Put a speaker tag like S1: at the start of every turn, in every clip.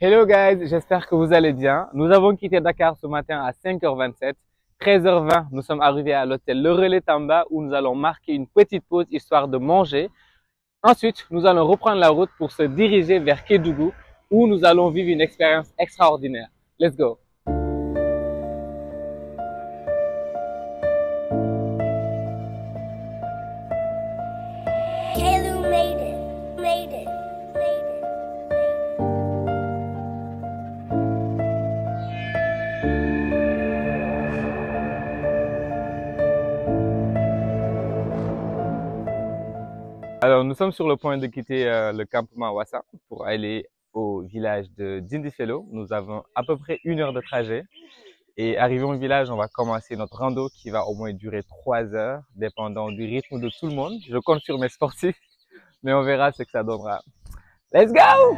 S1: Hello guys, j'espère que vous allez bien. Nous avons quitté Dakar ce matin à 5h27. 13h20, nous sommes arrivés à l'hôtel Le Relais Tamba où nous allons marquer une petite pause histoire de manger. Ensuite, nous allons reprendre la route pour se diriger vers Kédougou où nous allons vivre une expérience extraordinaire. Let's go!
S2: Kalu made it, made it, made it.
S1: Alors, nous sommes sur le point de quitter le campement Wassa pour aller au village de Dindifelo. Nous avons à peu près 1 heure de trajet. Et arrivé au village, on va commencer notre rando qui va au moins durer 3 heures, dépendant du rythme de tout le monde. Je compte sur mes sportifs, mais on verra ce que ça donnera. Let's go!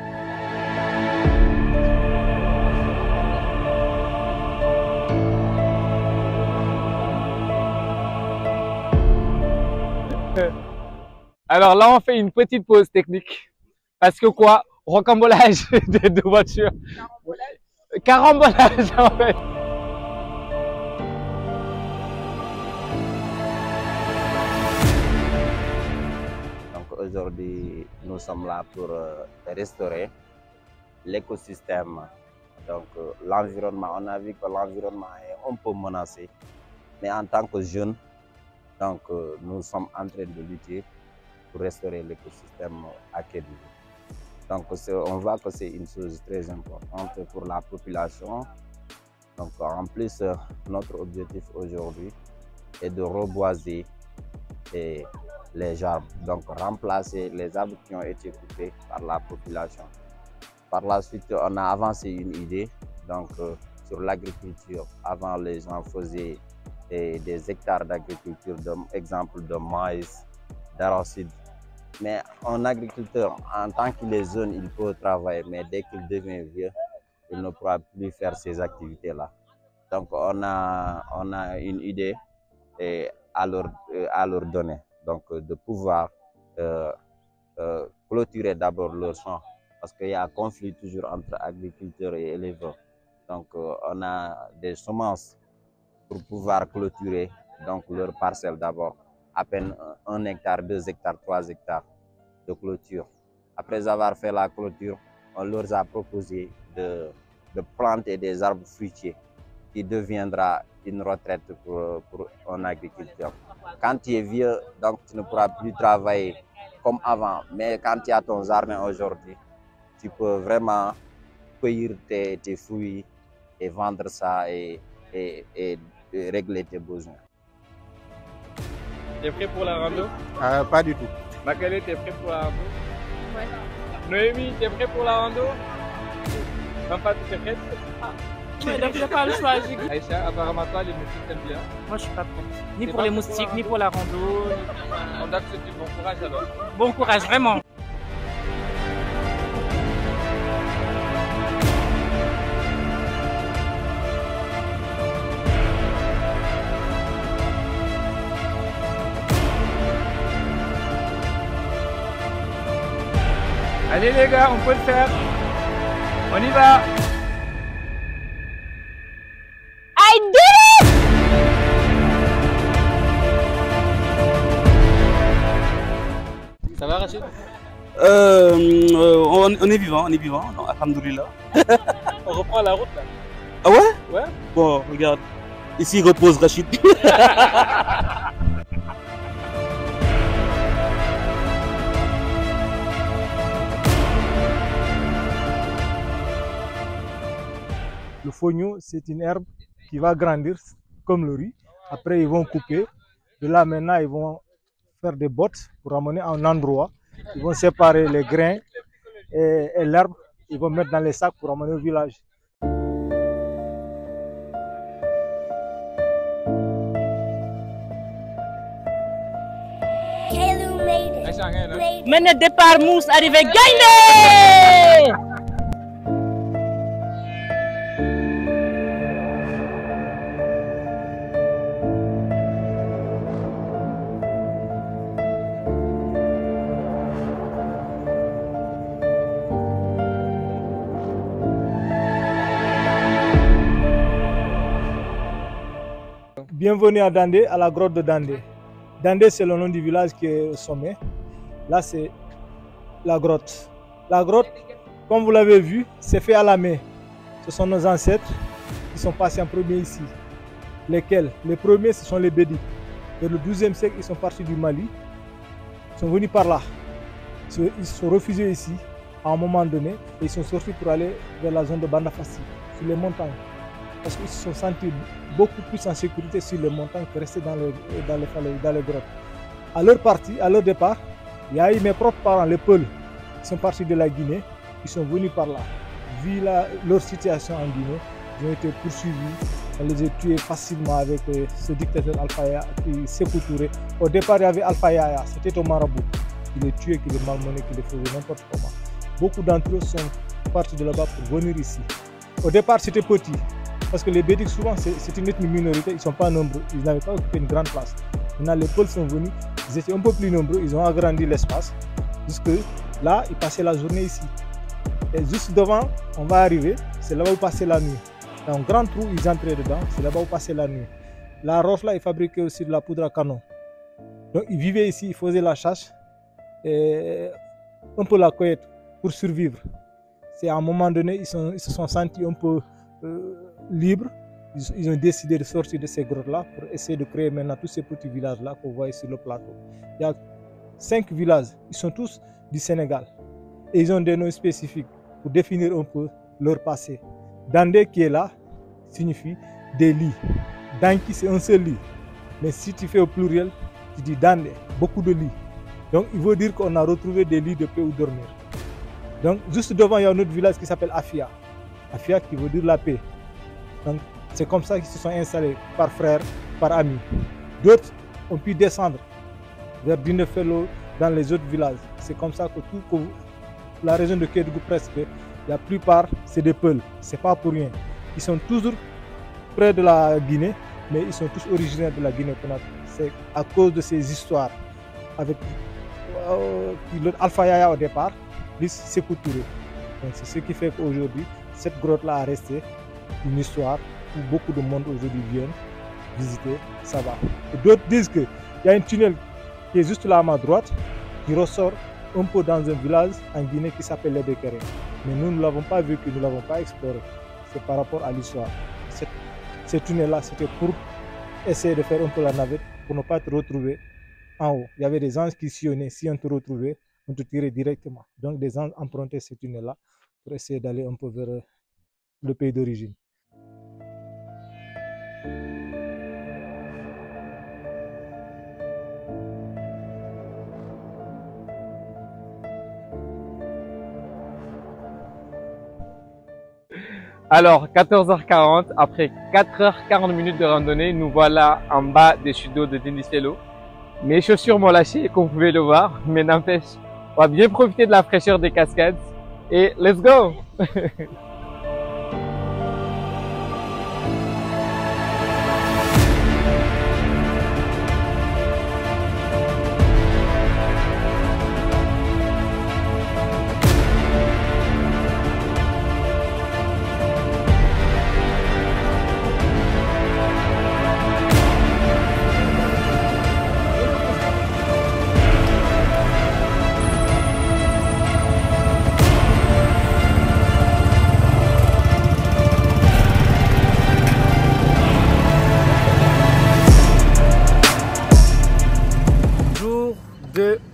S1: Alors là, on fait une petite pause technique. Parce que quoi? Rocambolage de voitures. Carambolage en fait.
S3: Donc aujourd'hui, nous sommes là pour restaurer l'écosystème. Donc l'environnement, on a vu que l'environnement est un peu menacé. Mais en tant que jeunes, donc, nous sommes en train de lutter pour restaurer l'écosystème à Kédougou. Donc on voit que c'est une chose très importante pour la population. Donc en plus, notre objectif aujourd'hui est de reboiser les arbres, donc remplacer les arbres qui ont été coupés par la population. Par la suite, on a avancé une idée donc, sur l'agriculture. Avant, les gens faisaient des hectares d'agriculture, exemple de maïs, d'arachide. Mais un agriculteur, en tant qu'il est jeune, il peut travailler, mais dès qu'il devient vieux, il ne pourra plus faire ces activités-là. Donc on a une idée à leur donner, donc de pouvoir clôturer d'abord leur champ, parce qu'il y a un conflit toujours entre agriculteurs et éleveurs. Donc on a des semences pour pouvoir clôturer donc leur parcelle d'abord, à peine 1 hectare, 2 hectares, 3 hectares de clôture. Après avoir fait la clôture, on leur a proposé de planter des arbres fruitiers qui deviendra une retraite pour un agriculteur. Quand tu es vieux, donc tu ne pourras plus travailler comme avant, mais quand tu as ton jardin aujourd'hui, tu peux vraiment cueillir tes fruits et vendre ça et régler tes besoins.
S1: T'es prêt pour la rando?
S4: Pas du tout.
S1: Makele, t'es prêt pour la rando?
S5: Ouais.
S1: Noémie, t'es prêt pour la rando? Fatou, t'es prête?
S5: Mais donc j'ai pas le choix.
S1: Aïcha, apparemment toi, les moustiques t'aimes bien.
S5: Moi je suis pas prête. Ni
S1: T'es
S5: pour
S1: pas
S5: les
S1: prête
S5: moustiques,
S1: pour la
S5: ni pour la rando.
S1: On accepte du bon courage alors.
S5: Bon courage, vraiment.
S1: Allez les gars, on peut le faire. On y va.
S2: I did it!
S1: Ça va Rachid?
S4: On est vivant, non, alhamdoulilah.
S1: On reprend la route là.
S4: Ah ouais?
S1: Ouais.
S4: Bon, regarde, ici repose Rachid.
S6: Le fognon, c'est une herbe qui va grandir comme le riz. Après, ils vont couper. De là, maintenant, ils vont faire des bottes pour amener à un endroit. Ils vont séparer les grains et l'herbe. Ils vont mettre dans les sacs pour amener au village.
S2: Kalu made it,
S1: Aïcha, rien, hein?
S2: made it.
S5: Maintenant départ mousse arrivé gagné.
S6: Bienvenue à Dandé, à la grotte de Dandé. Dandé, c'est le nom du village qui est au sommet. Là, c'est la grotte. La grotte, comme vous l'avez vu, c'est fait à la main. Ce sont nos ancêtres qui sont passés en premier ici. Lesquels? Les premiers, ce sont les Bédiques. Vers le XIIe siècle, ils sont partis du Mali. Ils sont venus par là. Ils se sont refusés ici à un moment donné et ils sont sortis pour aller vers la zone de Bandafassi, sur les montagnes. Parce qu'ils se sont sentis beaucoup plus en sécurité sur les montagnes que rester dans les grottes. À leur partie, à leur départ, il y a eu mes propres parents, les Peuls, qui sont partis de la Guinée, ils sont venus par là. Vu leur situation en Guinée, ils ont été poursuivis, on les a tués facilement avec ce dictateur Alpha Yaya, Sékou Touré. Au départ, il y avait Alpha Yaya, c'était au marabout, qui les tuait, qui les malmenait, qui les faisait n'importe comment. Beaucoup d'entre eux sont partis de là-bas pour venir ici. Au départ, c'était petit. Parce que les Bédiques, souvent, c'est une ethnie minorité, ils ne sont pas nombreux, ils n'avaient pas occupé une grande place. Maintenant, les Peuls sont venus, ils étaient un peu plus nombreux, ils ont agrandi l'espace. Jusque là, ils passaient la journée ici. Et juste devant, on va arriver, c'est là-bas où passaient la nuit. Dans un grand trou, ils entraient dedans, c'est là-bas où passaient la nuit. La roche là, ils fabriquaient aussi de la poudre à canon. Donc, ils vivaient ici, ils faisaient la chasse, et un peu la cueillette pour survivre. C'est à un moment donné, ils se sont sentis un peu libres. Ils ont décidé de sortir de ces grottes-là pour essayer de créer maintenant tous ces petits villages-là que vous voyez sur le plateau. Il y a 5 villages, ils sont tous du Sénégal. Et ils ont des noms spécifiques pour définir un peu leur passé. Dandé qui est là signifie des lits. Danki, c'est un seul lit. Mais si tu fais au pluriel, tu dis Dandé, beaucoup de lits. Donc il veut dire qu'on a retrouvé des lits de paix où dormir. Donc juste devant, il y a un autre village qui s'appelle Afia. Afia qui veut dire la paix. Donc c'est comme ça qu'ils se sont installés par frères, par amis. D'autres ont pu descendre vers Dindéfélo dans les autres villages. C'est comme ça que la région de Kédougou presque, la plupart c'est des Peuls. C'est pas pour rien. Ils sont toujours près de la Guinée, mais ils sont tous originaires de la Guinée-Conakry. C'est à cause de ces histoires avec Alpha Yaya au départ, plus Sékou Touré. Donc c'est ce qui fait qu'aujourd'hui, cette grotte-là a resté une histoire où beaucoup de monde aujourd'hui viennent visiter, ça va. Et d'autres disent qu'il y a un tunnel qui est juste là à ma droite, qui ressort un peu dans un village en Guinée qui s'appelle les Békéré. Mais nous ne l'avons pas vécu, nous ne l'avons pas exploré. C'est par rapport à l'histoire. Ce tunnel-là, c'était pour essayer de faire un peu la navette, pour ne pas te retrouver en haut. Il y avait des anges qui sillonnaient, si on te retrouvait, on te tirait directement. Donc des anges empruntaient ce tunnel-là pour essayer d'aller un peu vers le pays d'origine.
S1: Alors, 14h40, après 4h40 de randonnée, nous voilà en bas des chutes d'eau de Dindéfélo. Mes chaussures m'ont lâché, comme vous pouvez le voir, mais n'empêche, on va bien profiter de la fraîcheur des cascades et let's go!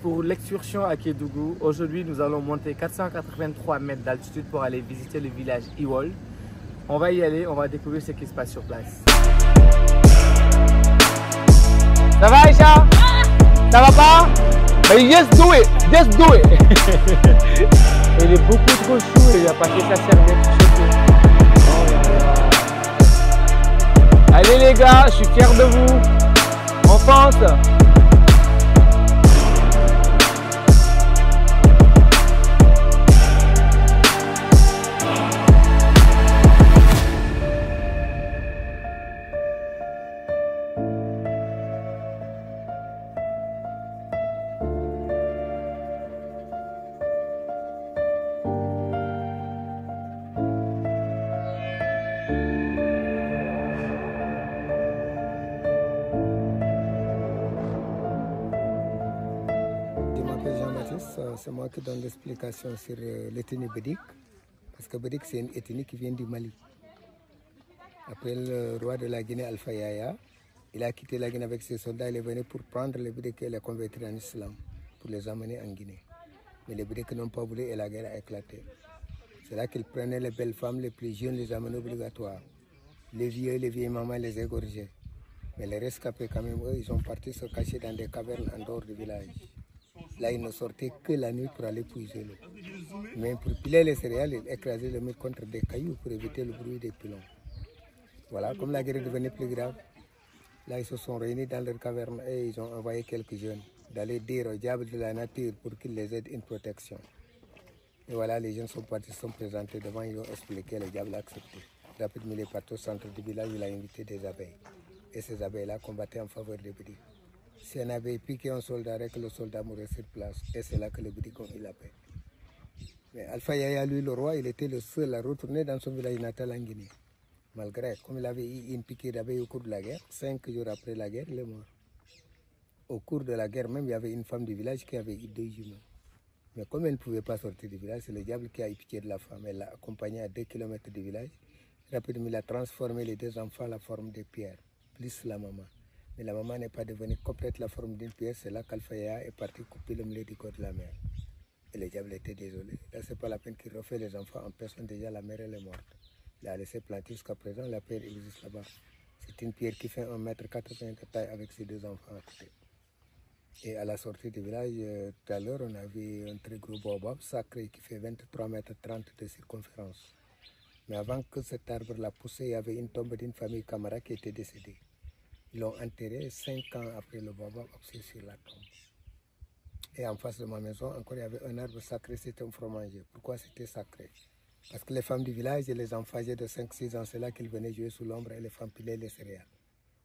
S1: Pour l'excursion à Kédougou, aujourd'hui nous allons monter 483 mètres d'altitude pour aller visiter le village Iwol. On va y aller, on va découvrir ce qui se passe sur place. Ça va Aïcha? Ça va pas? Mais just do it! Just do it! Il est beaucoup trop chaud et il n'y a pas que sa serviette. Oh là là. Allez les gars, je suis fier de vous. On fonce!
S7: Bon, c'est moi qui donne l'explication sur l'ethnie bédique, parce que bédique c'est une ethnie qui vient du Mali. Après le roi de la Guinée, Alpha Yaya, il a quitté la Guinée avec ses soldats, il est venu pour prendre les bédiques et les convertir en islam, pour les amener en Guinée. Mais les bédiques n'ont pas voulu et la guerre a éclaté. C'est là qu'ils prenaient les belles femmes, les plus jeunes, les amenaient obligatoires. Les vieux, les vieilles mamans les égorgeaient. Mais les rescapés, quand même, eux, ils sont partis se cacher dans des cavernes en dehors du village. Là, ils ne sortaient que la nuit pour aller puiser l'eau. Mais pour piler les céréales, ils écrasaient le mur contre des cailloux pour éviter le bruit des pilons. Voilà, comme la guerre devenait plus grave, là, ils se sont réunis dans leur caverne et ils ont envoyé quelques jeunes d'aller dire au diable de la nature pour qu'il les aide une protection. Et voilà, les jeunes sont partis, se sont présentés devant, ils ont expliqué, le diable a accepté. Rapidement, il est parti au centre du village, il a invité des abeilles. Et ces abeilles-là combattaient en faveur des bédiques. Si un abeille piquait un soldat, que le soldat mourait sur place. Et c'est là que les bédiques ont eu la paix. Mais Alpha Yaya, lui, le roi, il était le seul à retourner dans son village natal en Guinée. Malgré, comme il avait eu une piqûre d'abeille au cours de la guerre, 5 jours après la guerre, il est mort. Au cours de la guerre même, il y avait une femme du village qui avait eu 2 jumeaux. Mais comme elle ne pouvait pas sortir du village, c'est le diable qui a eu pitié de la femme. Elle l'a accompagnée à 2 km du village. Rapidement, il a transformé les 2 enfants à la forme de pierre, plus la maman. Mais la maman n'est pas devenue complète la forme d'une pierre. C'est là qu'Alpha Yaya est parti couper le milieu du corps de la mère. Et le diable était désolé. Là, c'est pas la peine qu'il refait les enfants en personne. Déjà, la mère, elle est morte. Il a laissé planter jusqu'à présent. La pierre existe là-bas. C'est une pierre qui fait 1,80 m de taille avec ses 2 enfants à côté. Et à la sortie du village, tout à l'heure, on a vu un très gros baobab sacré qui fait 23,30 m de circonférence. Mais avant que cet arbre-là pousse, il y avait une tombe d'une famille Camara qui était décédée. Ils l'ont enterré 5 ans après le baobab obsédé sur la tombe. Et en face de ma maison, encore, il y avait un arbre sacré, c'était un fromager. Pourquoi c'était sacré? Parce que les femmes du village et les enfants âgés de 5-6 ans, c'est là qu'ils venaient jouer sous l'ombre et les femmes pilaient les céréales.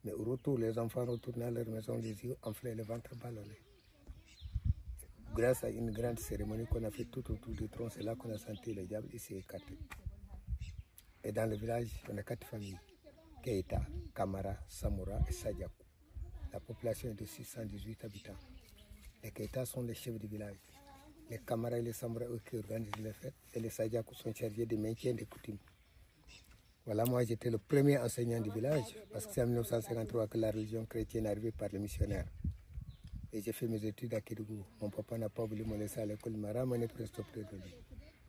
S7: Mais au retour, les enfants retournaient à leur maison, les yeux enflés, le ventre ballonné. Grâce à une grande cérémonie qu'on a fait tout autour du tronc, c'est là qu'on a senti le diable, il s'est écarté. Et dans le village, on a 4 familles. Keita, Kamara, Samoura et Sadiakou. La population est de 618 habitants. Les Keita sont les chefs du village. Les Kamara et les Samoura, eux qui organisent les fêtes. Et les Sadiakou sont chargés du maintien des coutumes. Voilà, moi j'étais le premier enseignant du village, parce que c'est en 1953 que la religion chrétienne est arrivée par les missionnaires. Et j'ai fait mes études à Kédougou. Mon papa n'a pas voulu me laisser à l'école, il m'a ramené presque auprès de lui.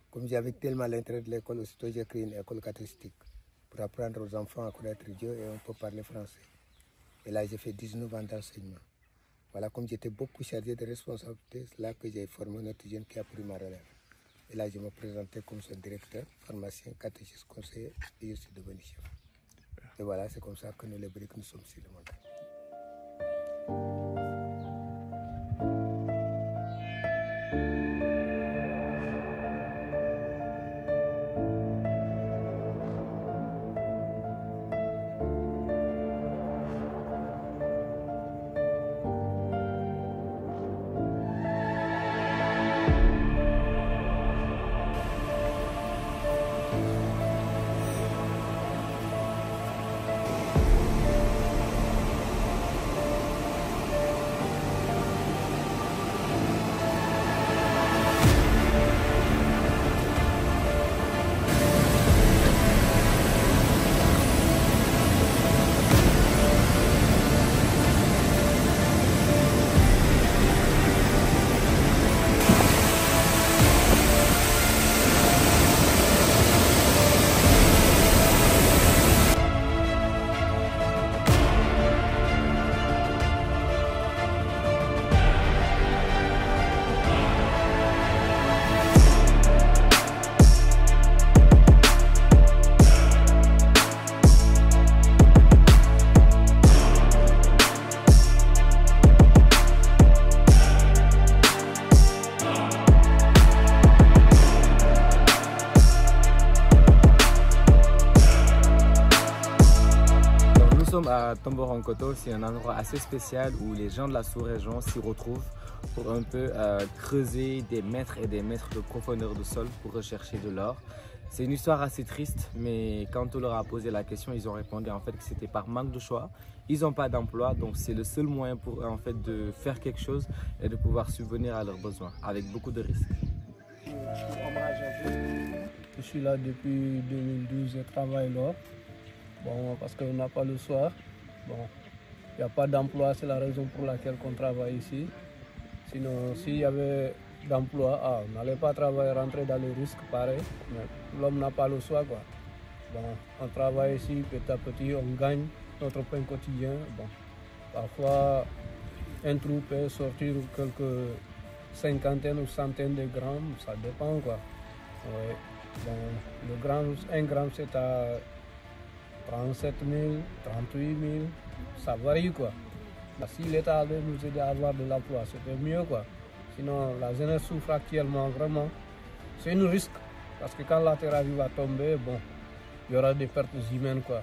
S7: Comme j'avais tellement l'intérêt de l'école, aussitôt j'ai créé une école catéchistique pour apprendre aux enfants à connaître Dieu et on peut parler français. Et là, j'ai fait 19 ans d'enseignement. Voilà, comme j'étais beaucoup chargé de responsabilités, c'est là que j'ai formé un autre jeune qui a pris ma relève. Et là, je me présentais comme son directeur, pharmacien, catéchiste, conseiller, et je suis devenu chef. Et voilà, c'est comme ça que nous, les briques, nous sommes sur le monde.
S1: À Tomboronkoto, c'est un endroit assez spécial où les gens de la sous-région s'y retrouvent pour un peu creuser des mètres et des mètres de profondeur de sol pour rechercher de l'or.
S8: C'est une histoire assez triste, mais quand on leur a posé la question, ils ont répondu en fait que c'était par manque de choix. Ils n'ont pas d'emploi, donc c'est le seul moyen pour eux en fait de faire quelque chose et de pouvoir subvenir à leurs besoins, avec beaucoup de risques.
S9: Je suis là depuis 2012 et travaille là. Bon, parce qu'on n'a pas le soir. Bon, il n'y a pas d'emploi, c'est la raison pour laquelle on travaille ici. Sinon, s'il y avait d'emploi, on n'allait pas travailler, rentrer dans les risques, pareil. Mais l'homme n'a pas le choix, quoi. Bon, on travaille ici, petit à petit, on gagne notre pain quotidien. Bon, parfois, un trou peut sortir quelques cinquantaines ou centaines de grammes, ça dépend, quoi. Ouais. Bon, un gramme, c'est à 37 000, 38 000, ça varie, quoi. Si l'État allait nous aider à avoir de l'emploi, c'était mieux, quoi. Sinon, la jeunesse souffre actuellement vraiment. C'est un risque, parce que quand la terre va tomber, bon, il y aura des pertes humaines, quoi.